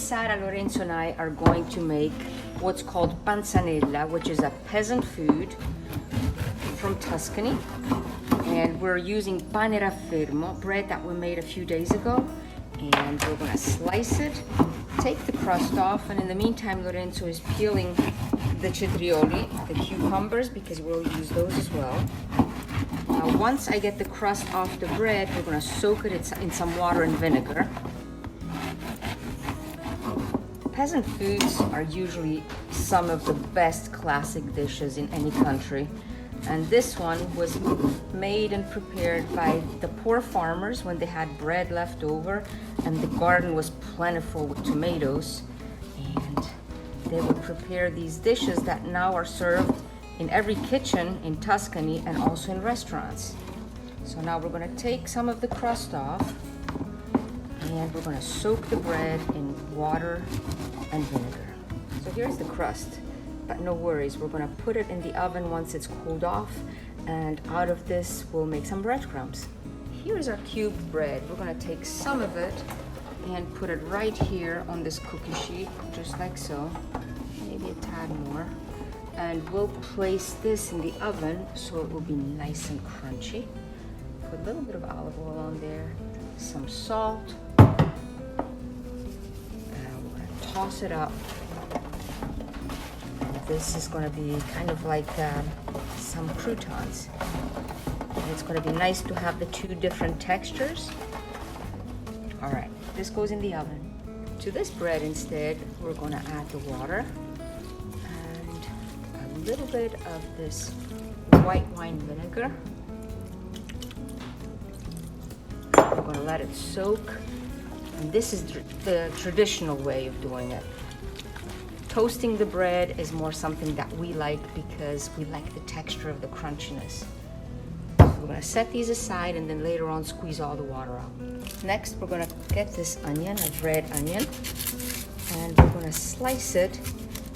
Sara, Lorenzo and I are going to make what's called panzanella, which is a peasant food from Tuscany. And we're using pane raffermo, bread that we made a few days ago. And we're gonna slice it, take the crust off, and in the meantime, Lorenzo is peeling the cetrioli, the cucumbers, because we'll use those as well. Now, once I get the crust off the bread, we're gonna soak it in some water and vinegar. Peasant foods are usually some of the best classic dishes in any country. And this one was made and prepared by the poor farmers when they had bread left over and the garden was plentiful with tomatoes. And they would prepare these dishes that now are served in every kitchen in Tuscany and also in restaurants. So now we're going to take some of the crust off and we're going to soak the bread in water and vinegar. So here's the crust. But no worries, we're gonna put it in the oven once it's cooled off, and out of this we'll make some breadcrumbs. Here's our cubed bread. We're gonna take some of it and put it right here on this cookie sheet, just like so, maybe a tad more. And we'll place this in the oven so it will be nice and crunchy. Put a little bit of olive oil on there, some salt, and we're gonna toss it up. This is going to be kind of like some croutons. And it's going to be nice to have the two different textures. All right, this goes in the oven. To this bread instead, we're going to add the water and a little bit of this white wine vinegar. We're going to let it soak. And this is the traditional way of doing it. Toasting the bread is more something that we like because we like the texture of the crunchiness. So we're gonna set these aside and then later on squeeze all the water out. Next, we're gonna get this onion, a red onion, and we're gonna slice it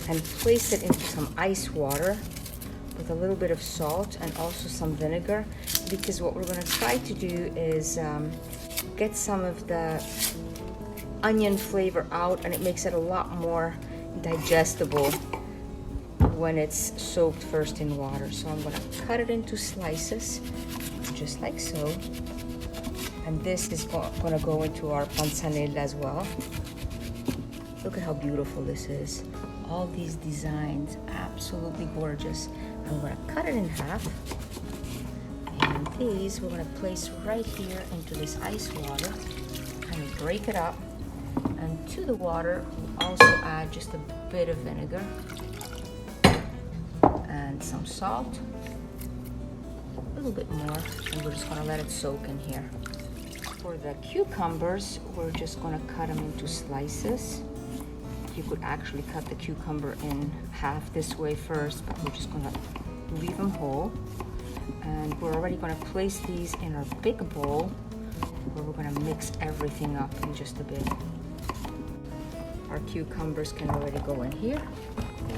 and place it into some ice water with a little bit of salt and also some vinegar, because what we're gonna try to do is get some of the onion flavor out, and it makes it a lot more digestible when it's soaked first in water. So I'm going to cut it into slices, just like so. And this is going to go into our panzanella as well. Look at how beautiful this is. All these designs, absolutely gorgeous. I'm going to cut it in half. And these we're going to place right here into this ice water. Kind of break it up. And to the water, we'll also add just a bit of vinegar and some salt, a little bit more, and we're just going to let it soak in here. For the cucumbers, we're just going to cut them into slices. You could actually cut the cucumber in half this way first, but we're just going to leave them whole. And we're already going to place these in our big bowl where we're going to mix everything up in just a bit. Our cucumbers can already go in here.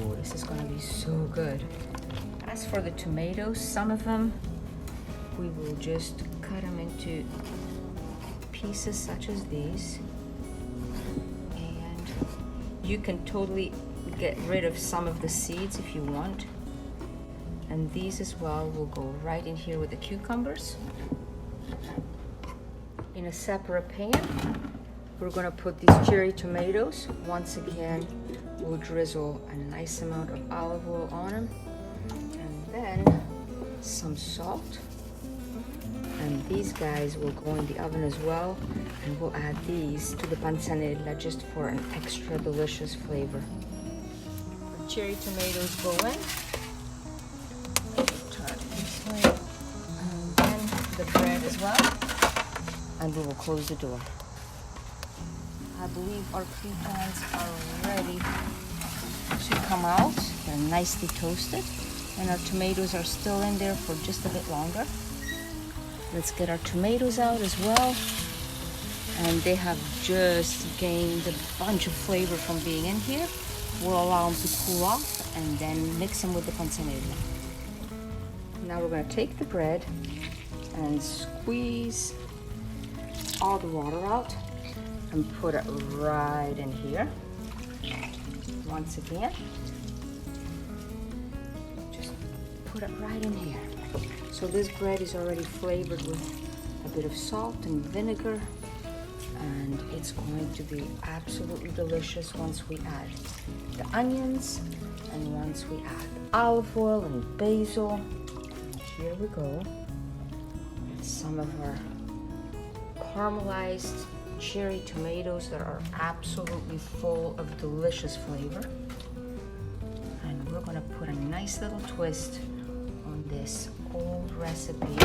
Oh, this is going to be so good. As for the tomatoes, some of them we will just cut them into pieces such as these. And you can totally get rid of some of the seeds if you want. And these as well will go right in here with the cucumbers. In a separate pan, we're going to put these cherry tomatoes. Once again, we'll drizzle a nice amount of olive oil on them. And then some salt. And these guys will go in the oven as well. And we'll add these to the panzanella just for an extra delicious flavor. The cherry tomatoes go in. Turn it this way. And then the bread as well. And we will close the door. I believe our croutons are ready to come out. They're nicely toasted. And our tomatoes are still in there for just a bit longer. Let's get our tomatoes out as well. And they have just gained a bunch of flavor from being in here. We'll allow them to cool off and then mix them with the panzanella. Now we're going to take the bread and squeeze all the water out. and put it right in here. Once again, just put it right in here. So this bread is already flavored with a bit of salt and vinegar, and it's going to be absolutely delicious once we add the onions and once we add olive oil and basil. Here we go. Some of our caramelized cherry tomatoes that are absolutely full of delicious flavor. And we're gonna put a nice little twist on this old recipe.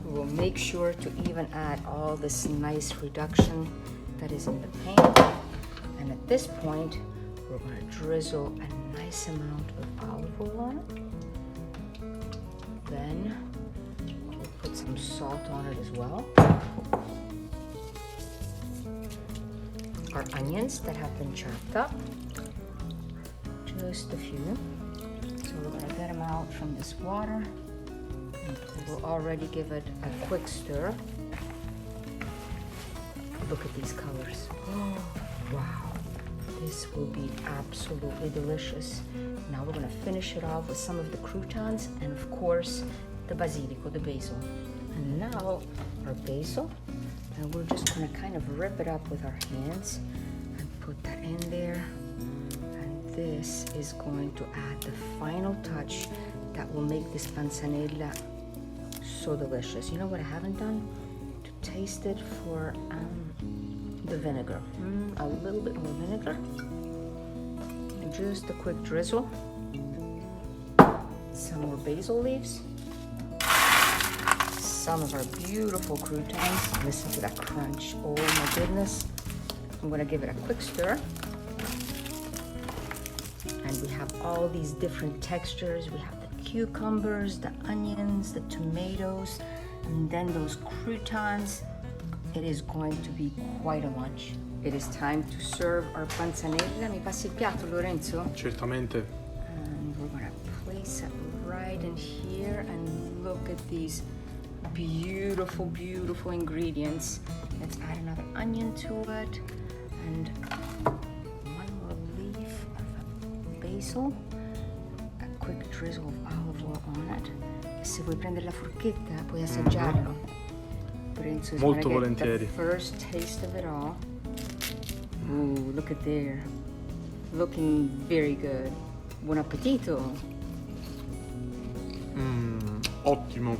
We will make sure to even add all this nice reduction that is in the pan. And at this point, we're gonna drizzle a nice amount of olive oil on it. Then we'll put some salt on it as well. Our onions that have been chopped up, just a few. So we're gonna get them out from this water. And we'll already give it a quick stir. Look at these colors. Oh, wow. This will be absolutely delicious. Now we're gonna finish it off with some of the croutons and of course the basilico, the basil. And now our basil, and we're just gonna kind of rip it up with our hands and put that in there. And this is going to add the final touch that will make this panzanella so delicious. You know what I haven't done? To taste it for the vinegar. A little bit more vinegar. And just a quick drizzle. Some more basil leaves. Some of our beautiful croutons. Listen to that crunch. Oh my goodness. I'm gonna give it a quick stir. And we have all these different textures. We have the cucumbers, the onions, the tomatoes, and then those croutons. It is going to be quite a lunch. It is time to serve our panzanella. Mi passi il piatto, Lorenzo? Certamente. And we're gonna place it right in here and look at these beautiful, beautiful ingredients. Let's add another onion to it and one more leaf of basil, a quick drizzle of olive oil on it. E se vuoi prendere la forchetta puoi assaggiarlo. Lorenzo's Molto gonna get volentieri. the first taste of it all. Ooh, look at there. Looking very good. Buon appetito. Ottimo.